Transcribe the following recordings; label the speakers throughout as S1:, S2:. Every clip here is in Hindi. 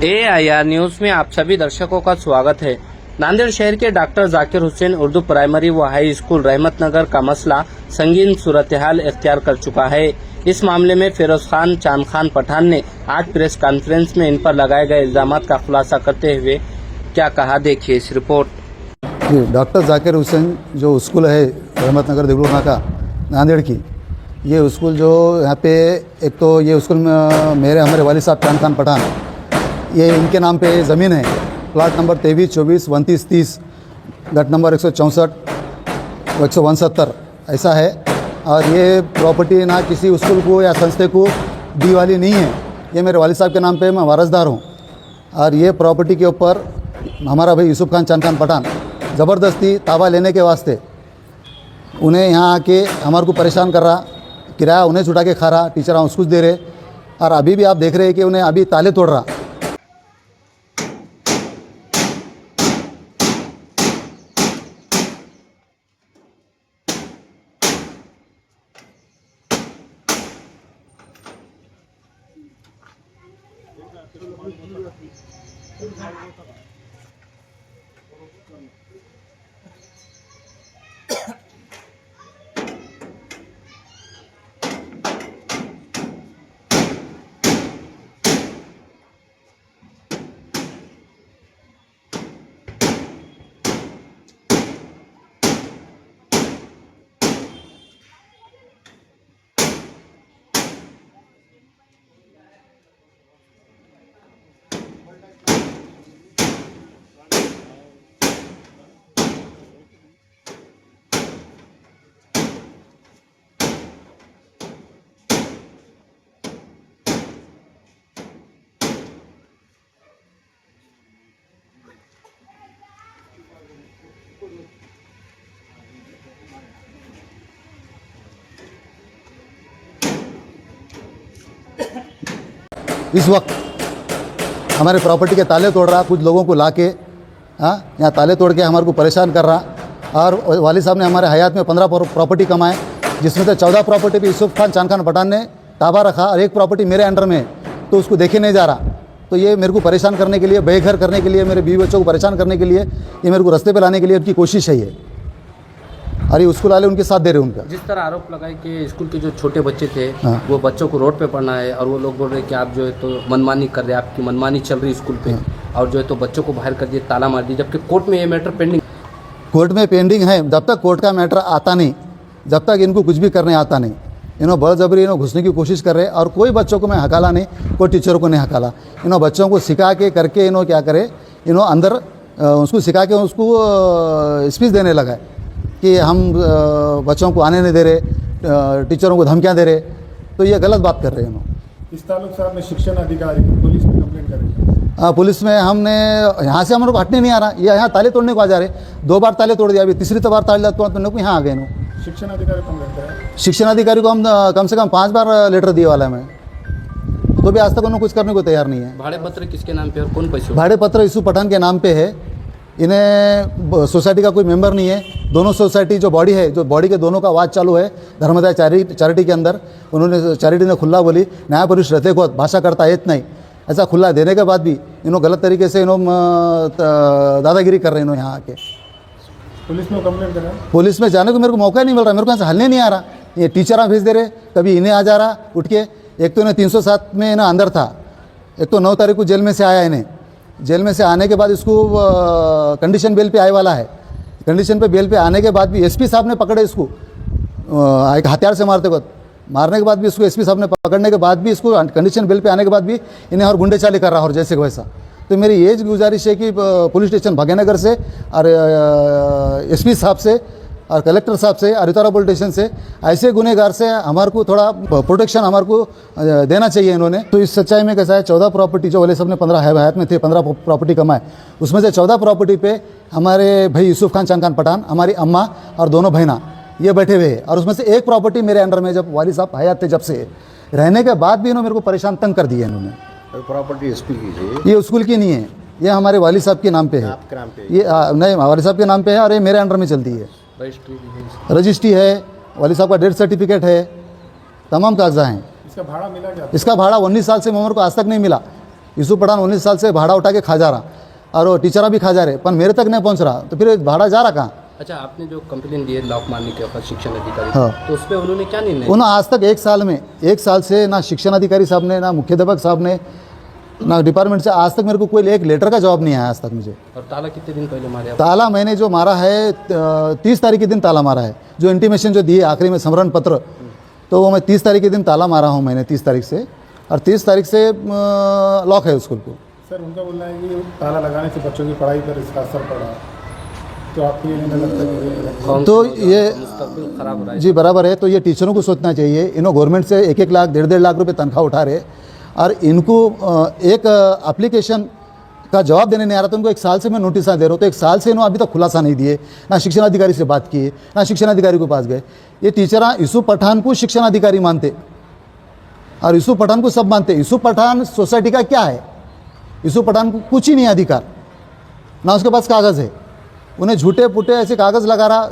S1: AIR न्यूज में आप सभी दर्शकों का स्वागत है। नांदेड़ शहर के डॉक्टर जाकिर हुसैन उर्दू प्राइमरी व हाई स्कूल रहमतनगर का मसला संगीन सूरत-ए-हाल इख्तियार कर चुका है। इस मामले में फिरोज खान चांद खान पठान ने आज प्रेस कॉन्फ्रेंस में इन पर लगाए गए इल्जामात का खुलासा करते हुए क्या कहा, देखिए इस रिपोर्ट।
S2: डॉक्टर जाकिर हुसैन जो स्कूल है रहमतनगर देवलूर नाका नांदेड़ की, ये स्कूल जो यहाँ पे एक तो ये स्कूल में मेरे हमारे वालिद साहब चांद खान पठान, ये इनके नाम पे ज़मीन है। प्लाट नंबर 23, 24, 29, 30, गट नंबर 164, 169 ऐसा है। और ये प्रॉपर्टी ना किसी स्कूल को या संस्थे को दी वाली नहीं है, ये मेरे वालिद साहब के नाम पे मैं वारसदार हूँ। और ये प्रॉपर्टी के ऊपर हमारा भाई यूसुफ खान चांद खान पठान ज़बरदस्ती ताबा लेने के वास्ते उन्हें यहाँ आके हमारे को परेशान कर रहा, किराया उन्हें छुटा के खा रहा, टीचर उसको दे रहे। और अभी भी आप देख रहे हैं कि उन्हें अभी ताले तोड़ रहा। इस वक्त हमारे प्रॉपर्टी के ताले तोड़ रहा, कुछ लोगों को लाके यहाँ ताले तोड़ के हमारे को परेशान कर रहा। और वालिद साहब ने हमारे हयात में 15 प्रॉपर्टी कमाए, जिसमें से 14 प्रॉपर्टी पे यूसुफ खान चांद खान पठान ने ताबा रखा और एक प्रॉपर्टी मेरे अंडर में है, तो उसको देखे नहीं जा रहा। तो ये मेरे को परेशान करने के लिए, बेघर करने के लिए, मेरे बीवी बच्चों को परेशान करने के लिए, ये मेरे को रास्ते पे लाने के लिए उनकी कोशिश है ये। और ये स्कूल वाले उनके साथ दे रहे हैं उनका।
S1: जिस तरह आरोप लगाए कि स्कूल के जो छोटे बच्चे थे वो बच्चों को रोड पे पढ़ना है, और वो लोग बोल रहे हैं कि आप जो है तो मनमानी कर रहे हैं, आपकी मनमानी चल रही स्कूल पे, और जो है तो बच्चों को बाहर कर दिए, ताला मार दिए, जबकि कोर्ट में ये मैटर पेंडिंग
S2: है। जब तक कोर्ट का मैटर आता नहीं, जब तक इनको कुछ भी करने आता नहीं, इन्हों बलजबरी इन्हों घुसने की कोशिश कर रहे। और कोई बच्चों को मैं हकाला नहीं, कोई टीचरों को नहीं हकाला। इन्हों बच्चों को सिखा के करके इन्हों क्या करे, इन्हों अंदर उसको सिखा के उसको स्पीच देने लगा कि हम बच्चों को आने नहीं दे रहे, टीचरों को धमकियां दे रहे। तो ये गलत बात कर रहे हैं इन्होंने।
S3: इस ताल्लुक से आपने शिक्षण अधिकारी पुलिस में कंप्लेंट करी?
S2: पुलिस में हमने, यहाँ से हमारे को हटने नहीं आ रहा, ये यहाँ ताले तोड़ने को आ जा रहे। 2 बार ताले तोड़ दिया, अभी तीसरी बार ताले तोड़ने को यहाँ आ गए।
S3: शिक्षण अधिकारी कंप्लेंट करा?
S2: शिक्षण अधिकारी को हम कम से कम 5 बार लेटर दिए वाला है मैं, तो भी आज तक उन्होंने कुछ करने को तैयार नहीं है।
S1: भाड़े पत्र किसके नाम पे और कौन पैसे?
S2: भाड़े पत्र यूसुफ पठान के नाम पे है। इन्हें सोसाइटी का कोई मेंबर नहीं है। दोनों सोसाइटी जो बॉडी है, जो बॉडी के दोनों का वाद चालू है धर्मदाय चैरिटी के अंदर। उन्होंने चैरिटी ने खुला बोली, न्याय पुरुष रहते को भाषा करता है नहीं, ऐसा खुला देने के बाद भी इन्होंने गलत तरीके से दादागिरी कर रहे हैं यहाँ आके।
S3: पुलिस में कंप्लेंट करा?
S2: पुलिस में जाने को मेरे को मौका नहीं मिल रहा, मेरे को यहाँ से हलने नहीं आ रहा। ये टीचर भेज दे रहे, कभी इन्हें आ जा रहा उठ के। एक तो इन्हें 307 में इन्हें अंदर था, एक तो 9 तारीख को जेल में से आया। इन्हें जेल में से आने के बाद इसको कंडीशन बेल पे आए वाला है। कंडीशन पे बेल पे आने के बाद भी एसपी साहब ने पकड़े इसको, एक हथियार से मारने के बाद भी इसको एसपी साहब ने पकड़ने के बाद भी इसको कंडीशन बेल पे आने के बाद भी इन्हें और गुंडे चाली कर रहा और जैसे वैसा। तो मेरी ये गुजारिश है कि पुलिस स्टेशन भाग्यनगर से और एसपी साहब से और कलेक्टर साहब से और इतारा पुलिस स्टेशन से ऐसे गुनहगार से हमारे को थोड़ा प्रोटेक्शन हमारे को देना चाहिए इन्होंने। तो इस सच्चाई में कैसा है, 14 प्रॉपर्टी जो वाले साहब ने 15 हयात में थे, 15 प्रॉपर्टी कमाए, उसमें से 14 प्रॉपर्टी पे हमारे भाई यूसुफ खान चांद खान पठान, हमारी अम्मा और दोनों बहना ये बैठे हुए हैं। और उसमें से एक प्रॉपर्टी मेरे अंडर में जब वालिद साहब हयात थे, जब से रहने के बाद भी इन्होंने मेरे को परेशान तंग कर दिया इन्होंने।
S3: प्रॉपर्टी स्कूल की?
S2: ये स्कूल की नहीं है, ये हमारे वालिद साहब के नाम पे है।
S3: आपके नाम पे?
S2: ये नहीं, वालिद साहब के नाम पे है और ये मेरे अंडर में चलती है। रजिस्ट्री है, वालिद साहब का डेथ सर्टिफिकेट है, तमाम कागजात हैं।
S3: इसका भाड़ा मिला क्या?
S2: इसका भाड़ा 19 साल से मेरे को आज तक नहीं मिला। यूसुफ पठान 19 साल से भाड़ा उठा के खा जा रहा और वो टीचर भी खा जा रहे, पर मेरे तक नहीं पहुंच रहा, तो फिर भाड़ा जा रहा कहाँ?
S1: अच्छा, आपने जो कंप्लेन दी है लॉक मारने के वक्त शिक्षण अधिकारी
S2: हाँ।
S1: तो उस पर उन्होंने क्या निर्णय
S2: उन्होंने आज तक 1 साल से ना शिक्षण अधिकारी साहब ने, ना मुख्याध्यापक साहब ने, ना डिपार्टमेंट से आज तक मेरे को कोई एक लेटर का जवाब नहीं आया आज तक मुझे।
S1: और ताला कितने दिन पहले मारे आप?
S2: ताला मैंने जो मारा है 30 तारीख के दिन ताला मारा है, जो इंटीमेशन जो दिए आखिरी में समरण पत्र, तो वो मैं 30 तारीख के दिन ताला मारा हूँ मैंने 30 तारीख से, और 30 तारीख से लॉक है स्कूल को।
S3: सर उनका बोलना है कि ताला लगाने से बच्चों की पढ़ाई पर इसका असर पड़ा, तो आपको ये नहीं लगता कि
S1: कौन
S2: तो
S1: सी
S2: ये
S1: मुस्तकबिल खराब हो रहा है?
S2: जी बराबर है, तो ये टीचरों को सोचना चाहिए। इन्हों गवर्नमेंट से 1-1 लाख 1.5 लाख रुपए तनख्वाह उठा रहे, और इनको एक एप्लीकेशन का जवाब देने नहीं आ रहा, तो उनको 1 साल से मैं नोटिस दे रहा हूँ, तो 1 साल से इन्होंने अभी तक खुलासा नहीं दिए, ना शिक्षण अधिकारी से बात किए, ना शिक्षण अधिकारी को पास गए। ये टीचर यूसुफ पठान को शिक्षण अधिकारी मानते और यूसुफ पठान को सब मानते। यूसुफ पठान सोसाइटी का क्या है? यूसुफ पठान को कुछ ही नहीं अधिकार, ना उसके पास कागज़ है। उन्हें झूठे पुटे ऐसे कागज़ लगा रहा,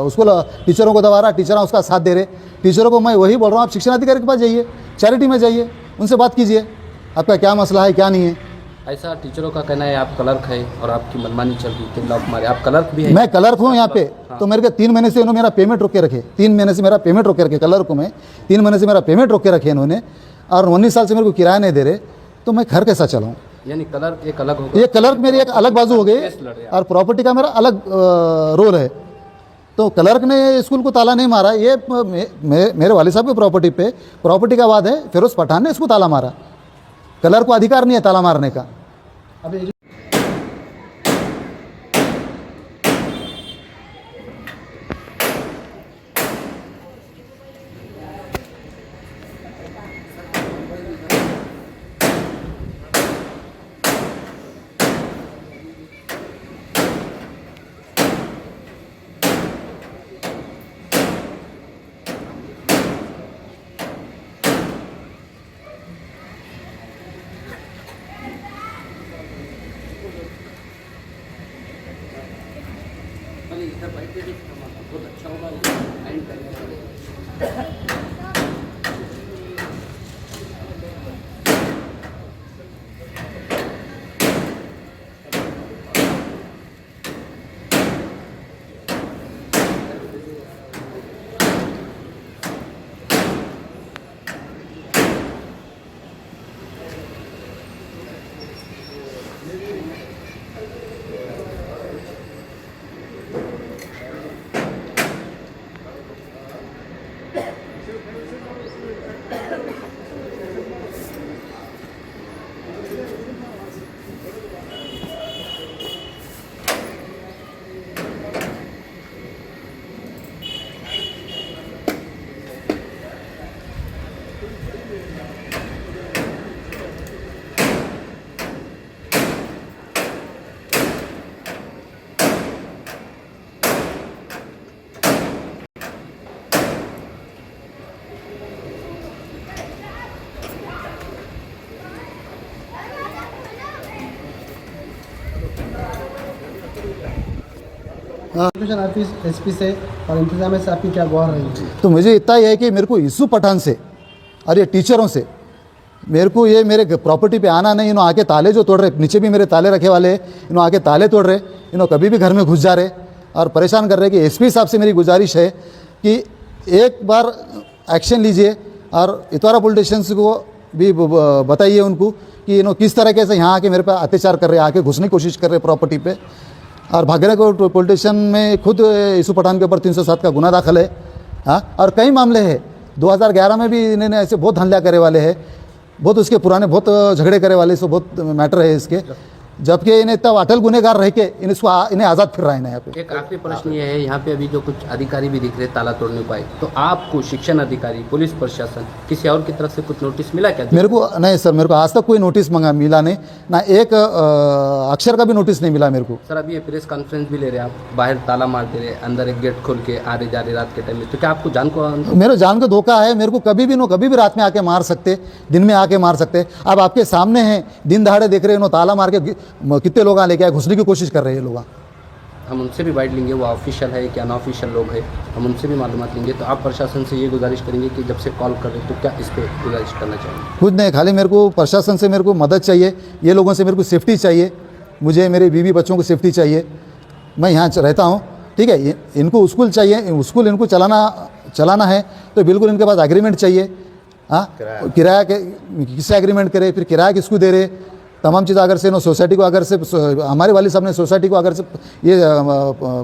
S2: उसको टीचरों को दबा रहा, टीचर उसका साथ दे रहे। टीचरों को मैं वही बोल रहा हूँ, आप शिक्षण अधिकारी के पास जाइए, चैरिटी में जाइए, उनसे बात कीजिए, आपका क्या मसला है क्या नहीं है।
S1: ऐसा टीचरों का कहना है आप क्लर्क है और आपकी मनमानी चल रही थी, लॉक मारे। आप क्लर्क भी है?
S2: मैं क्लर्क हूँ यहाँ पे, तो मेरे को 3 महीने से इन्होंने मेरा पेमेंट रोक के रखे, 3 महीने से मेरा पेमेंट रोक के रखे। क्लर्क को मैं 3 महीने से मेरा पेमेंट रोक के रखे इन्होंने, और 19 साल से मेरे को किराया नहीं दे रहे, तो मैं घर कैसा चलाऊँ?
S1: यानी क्लर्क एक अलग होगा,
S2: ये क्लर्क मेरी एक अलग बाजू हो गई, और प्रॉपर्टी का मेरा अलग रोल है। तो क्लर्क ने स्कूल को ताला नहीं मारा, ये मेरे वाले साहब की प्रॉपर्टी पे प्रॉपर्टी का वाद है, फिरोज पठान ने इसको ताला मारा। क्लर्क को अधिकार नहीं है ताला मारने का।
S1: बहुत अच्छा होगा।
S4: एजुकेशन ऑफिस एसपी से और इंतजाम से आपकी क्या गुहार रही?
S2: तो मुझे इतना ही है कि मेरे को यूसुफ पठान से और ये टीचरों से मेरे को ये मेरे प्रॉपर्टी पे आना नहीं। इन्हों आके ताले जो तोड़ रहे, नीचे भी मेरे ताले रखे वाले, इन्हों आके ताले तोड़ रहे, इन्हों कभी भी घर में घुस जा रहे और परेशान कर रहे। कि एसपी साहब से मेरी गुजारिश है कि एक बार एक्शन लीजिए और इतवारा पुलिस स्टेशन को भी बताइए उनको कि इन्हों किस तरीके से यहाँ आके मेरे पे अत्याचार कर रहे, आके घुसने की कोशिश कर रहे प्रॉपर्टी पे। और भागरे को पुलिस स्टेशन में खुद यूसुफ पठान के ऊपर 307 का गुना दाखिल है। हाँ, और कई मामले हैं। 2011 में भी इन्होंने ऐसे बहुत हमला करे वाले हैं, बहुत उसके पुराने बहुत झगड़े करे वाले, सो बहुत मैटर है इसके। जबकि इन्हें तब अटल गुनेगार रह के इन्हें आज़ाद फिर रहा है यहाँ पे।
S1: एक आखिरी प्रश्न ये है, यहाँ पे अभी जो कुछ अधिकारी भी दिख रहे ताला तोड़ने को आए, तो आपको शिक्षण अधिकारी, पुलिस प्रशासन, किसी और की तरफ से कुछ नोटिस मिला क्या?
S2: मेरे को नहीं सर, मेरे को आज तक कोई नोटिस मिला नहीं, ना एक अक्षर का भी नोटिस नहीं मिला मेरे को।
S1: सर अभी ये प्रेस कॉन्फ्रेंस भी ले रहे हैं आप, बाहर ताला मारते रहे, अंदर एक गेट खोल के आ रहे जा रहे रात के टाइम में, तो क्या आपको जान को?
S2: मेरे जान को धोखा है। मेरे को कभी भी रात में आके मार सकते, दिन में आके मार सकते। अब आपके सामने हैं, दिन दहाड़े देख रहे हैं, ताला मार के कितने लोग लेके आए, घुसने की कोशिश कर रहे हैं लोग।
S1: हम उनसे भी बाइट लेंगे, वो ऑफिशियल है क्या अनऑफिशियल लोग हैं, हम उनसे भी मालूमात लेंगे। तो आप प्रशासन से ये गुजारिश करेंगे कि जब से कॉल करें तो क्या इस पर गुजारिश करना चाहेंगे?
S2: खुद नहीं, खाली मेरे को प्रशासन से मेरे को मदद चाहिए, ये लोगों से मेरे को सेफ्टी चाहिए, मुझे मेरे बीवी बच्चों को सेफ्टी चाहिए। मैं यहाँ रहता हूँ, ठीक है, इनको स्कूल चाहिए, स्कूल इनको चलाना है तो बिल्कुल इनके पास एग्रीमेंट चाहिए। हाँ, किराया के किससे एग्रीमेंट करे, फिर किराया किसको दे रहे, तमाम चीज़ अगर से नो सोसाइटी को, अगर से हमारे वाली साहब ने सोसाइटी को अगर से ये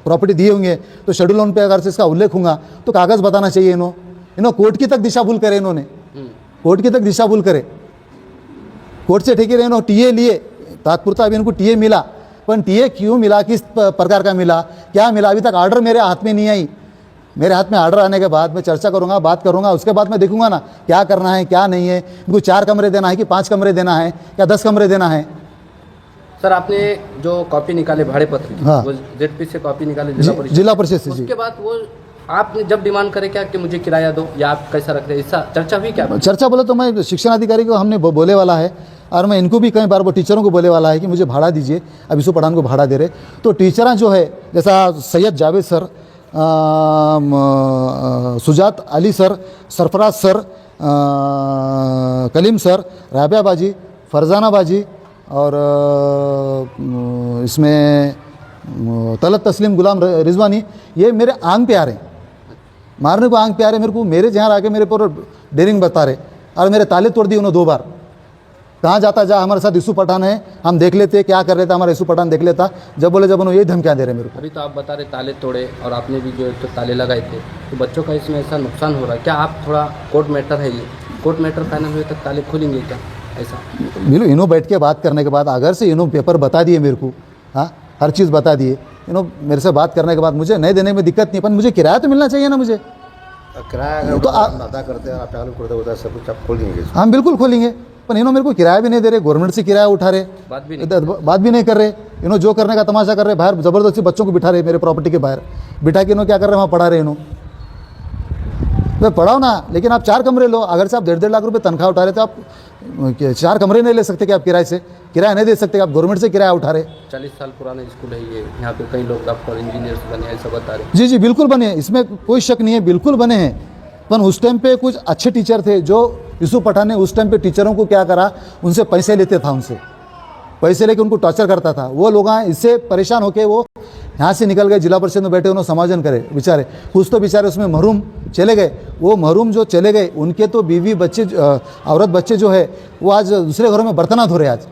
S2: प्रॉपर्टी दिए होंगे तो शेड्यूल लोन पे अगर से इसका उल्लेख होगा तो कागज़ बताना चाहिए। इन्हों कोर्ट की तक दिशा भूल करे, इन्होंने कोर्ट की तक दिशा भूल करे, कोर्ट से ठेके रहे, टीए लिए तात्पुरता अभी इनको टीए मिला, पर टीए क्यों मिला, किस प्रकार का मिला, क्या मिला, अभी तक ऑर्डर मेरे हाथ में नहीं आई। मेरे हाथ में ऑर्डर आने के बाद मैं चर्चा करूंगा, बात करूंगा, उसके बाद मैं देखूंगा ना क्या करना है क्या नहीं है, इनको 4 कमरे देना है कि 5 कमरे देना है या 10 कमरे देना है।
S1: सर, आपने जो कॉपी निकाले भाड़े पत्र की,
S2: हाँ।
S1: वो जेडपी से कॉपी निकाले
S2: जिला परिषद से जी।
S1: उसके बाद वो आपने जब डिमांड करे क्या कि मुझे किराया दो या आप कैसा रख रहे हैं, इसका चर्चा हुई क्या?
S2: चर्चा बोले तो मैं शिक्षण अधिकारी को हमने बोले वाला है, और मैं इनको भी कई बार वो टीचरों को बोले वाला है कि मुझे भाड़ा दीजिए, अब इसको पढ़ाने को भाड़ा दे रहे। तो टीचर जो है, जैसा Syed Javed sir, Sujat Ali sir, Sarfaraz sir, Kaleem sir, Rabia बाजी, फरजाना बाजी, और इसमें तलत तस्लीम गुलाम रिजवानी, ये मेरे आंग पे आ रहे हैं, मारने को आंग पे आ रहे, मेरे को मेरे जहाँ आके मेरे पर डेरिंग बता रहे, और मेरे ताले तोड़ दिए उन्होंने 2 बार। कहाँ जाता जा, हमारे साथ यूसुफ पठान है, हम देख लेते क्या कर रहे थे, हमारा यूसुफ पठान देख लेता, जब बोले जब उन्होंने यही धमकियाँ दे रहे मेरे को।
S1: अभी तो आप बता रहे ताले तोड़े और आपने भी जो तो ताले लगाए थे, तो बच्चों का इसमें ऐसा नुकसान हो रहा है क्या? आप थोड़ा कोर्ट मैटर है, ये कोर्ट मैटर फाइनल हुए तक ताले खुलेंगे क्या ऐसा?
S2: बिल्कुल, इन्हों बैठ के बात करने के बाद अगर से इन्हों पेपर बता दिए मेरे को, हाँ हर चीज़ बता दिए, इन्हों मेरे से बात करने के बाद मुझे नहीं देने में दिक्कत नहीं, पर मुझे किराया तो मिलना चाहिए ना मुझे।
S5: किराया अगर
S2: तो
S5: अदा करते हैं, आप चालू करते होता है, सब कुछ आप खोल देंगे।
S2: हम बिल्कुल खोलेंगे, पर इन्हों मेरे को किराया भी नहीं दे रहे, गवर्नमेंट से किराया उठा रहे, बात भी नहीं कर रहे। इन्हों जो करने का तमाशा कर रहे, बाहर ज़बरदस्ती बच्चों को बिठा रहे, मेरे प्रॉपर्टी के बाहर बिठा के इन्हों क्या कर रहे हैं, वहाँ पढ़ा रहे इन्हों। तो पढ़ाओ ना, लेकिन आप 4 कमरे लो, अगर से आप 1.5 लाख रुपए तनख्वाह उठा रहे तो आप 4 कमरे नहीं ले सकते कि आप किराए से, किराया नहीं दे सकते, आप गवर्नमेंट से किराया उठा रहे।
S1: 40 साल पुराना स्कूल है ये, यहाँ पे कई लोग डॉक्टर इंजीनियर बने ऐसा बता रहे।
S2: जी जी बिल्कुल बने, इसमें कोई शक नहीं है, बिल्कुल बने हैं, पर उस टाइम पे कुछ अच्छे टीचर थे, जो यूसुफ पठान ने उस टाइम पे टीचरों को क्या करा, उनसे पैसे लेते था, उनसे पैसे लेके उनको टॉर्चर करता था। वो लोग इससे परेशान होके वो यहाँ से निकल गए, जिला परिषद में बैठे, उन्होंने समाधान करे बेचारे, कुछ तो बेचारे उसमें महरूम चले गए। वो महरूम जो चले गए, उनके तो बीवी बच्चे, औरत बच्चे जो है वो आज दूसरे घरों में बर्तन धो रहे आज।